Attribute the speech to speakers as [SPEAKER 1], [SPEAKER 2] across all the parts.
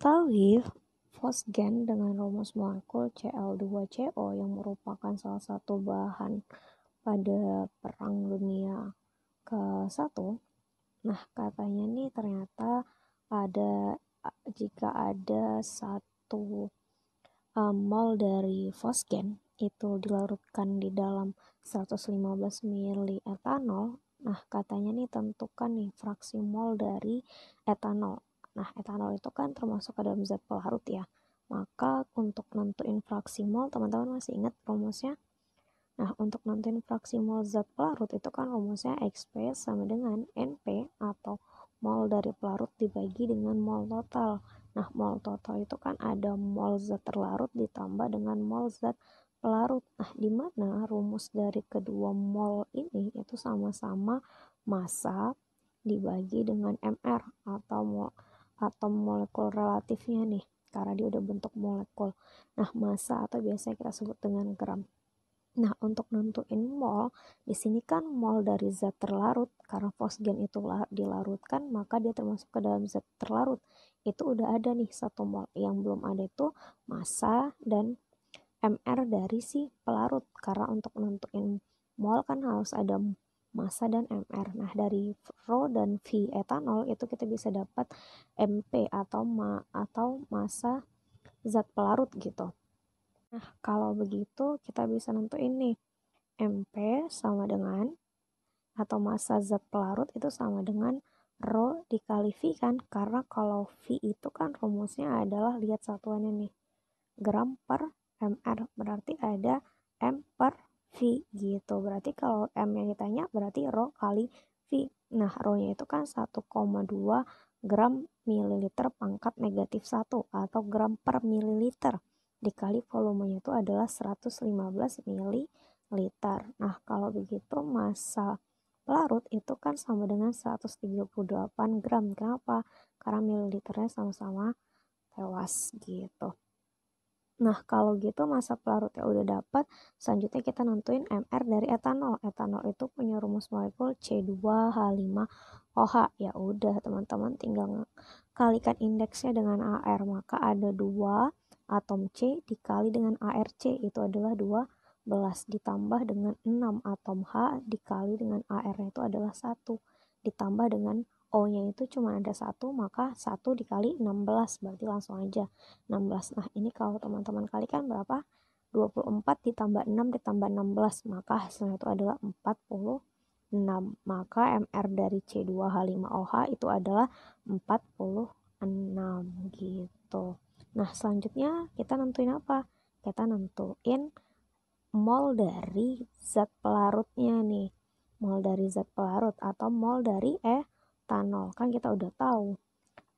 [SPEAKER 1] Diketahui fosgen dengan rumus molekul Cl2CO yang merupakan salah satu bahan pada Perang Dunia ke-1. Nah, katanya nih ternyata jika ada 1 mol dari fosgen itu dilarutkan di dalam 115 ml etanol. Nah, katanya nih tentukan nih fraksi mol dari etanol. Nah, etanol itu kan termasuk ke dalam zat pelarut ya. Maka untuk nentuin fraksi mol, teman-teman masih ingat rumusnya? Nah, untuk nentuin fraksi mol zat pelarut itu kan rumusnya XP sama dengan NP atau mol dari pelarut dibagi dengan mol total. Nah, mol total itu kan ada mol zat terlarut ditambah dengan mol zat pelarut. Nah, di mana rumus dari kedua mol ini itu sama-sama massa dibagi dengan MR atau molekul relatifnya nih, karena dia udah bentuk molekul. Nah, massa atau biasa kita sebut dengan gram. Nah, untuk nentuin mol, di sini kan mol dari zat terlarut, karena fosgen itu dilarutkan, maka dia termasuk ke dalam zat terlarut. Itu udah ada nih 1 mol. Yang belum ada itu massa dan MR dari si pelarut, karena untuk nentuin mol kan harus ada massa dan MR. Nah, dari Rho dan V etanol itu kita bisa dapat MP atau massa zat pelarut gitu. Nah, kalau begitu kita bisa nentuin nih MP sama dengan atau massa zat pelarut itu sama dengan Rho dikali V kan, karena kalau V itu kan rumusnya adalah, lihat satuannya nih, gram per mr, berarti ada M per V gitu. Berarti kalau M yang ditanya berarti Rho kali V. Nah, Rho-nya itu kan 1,2 gram mililiter pangkat negatif 1 atau gram per mililiter dikali volumenya itu adalah 115 mililiter. Nah, kalau begitu massa pelarut itu kan sama dengan 138 gram. Kenapa? Karena mililiternya sama-sama tewas gitu. Nah, kalau gitu massa pelarutnya udah dapat, selanjutnya kita nentuin MR dari etanol. Etanol itu punya rumus molekul C2H5OH. Ya udah, teman-teman tinggal kalikan indeksnya dengan AR, maka ada 2 atom C dikali dengan ARC itu adalah 12 ditambah dengan 6 atom H dikali dengan AR itu adalah 1 ditambah dengan O-nya itu cuma ada 1, maka 1 dikali 16, berarti langsung aja 16. Nah, ini kalau teman-teman kalikan berapa? 24 ditambah 6 ditambah 16, maka hasilnya itu adalah 46. Maka MR dari C2H5OH itu adalah 46 gitu. Nah, selanjutnya kita nentuin apa? Kita nentuin mol dari zat pelarutnya nih. Mol dari zat pelarut atau mol dari etanol. Kan kita udah tahu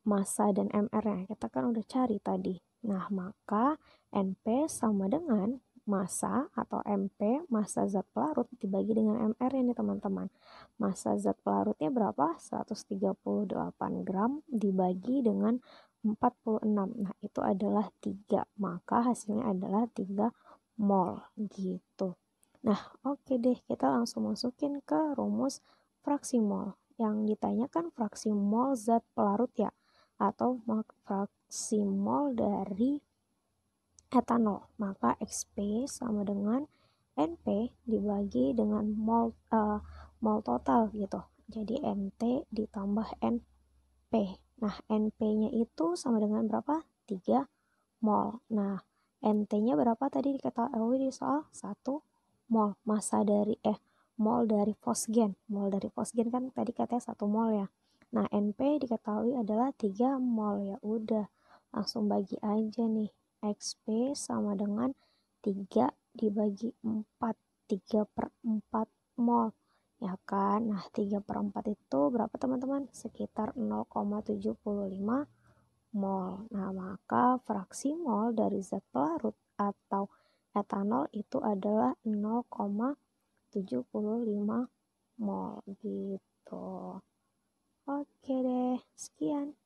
[SPEAKER 1] massa dan MR-nya, kita kan udah cari tadi. Nah, maka NP sama dengan massa atau MP, massa zat pelarut dibagi dengan MR ini teman-teman. Massa zat pelarutnya berapa? 138 gram dibagi dengan 46. Nah, itu adalah 3. Maka hasilnya adalah 3 mol gitu. Nah, oke deh, kita langsung masukin ke rumus fraksi mol. Yang ditanyakan fraksi mol zat pelarut ya, atau fraksi mol dari etanol. Maka XP sama dengan NP dibagi dengan mol total gitu. Jadi NT ditambah NP. Nah, NP-nya itu sama dengan berapa? 3 mol. Nah, NT-nya berapa tadi diketahui di soal? 1 mol. Massa dari mol dari fosgen. Mol dari fosgen kan tadi katanya 1 mol ya. Nah, NP diketahui adalah 3 mol. Ya udah, langsung bagi aja nih. XP sama dengan 3 dibagi 4. 3/4 mol. Ya kan? Nah, 3/4 itu berapa teman-teman? Sekitar 0,75 mol. Nah, maka fraksi mol dari zat pelarut atau etanol itu adalah 0,75 mol gitu. Oke deh, sekian.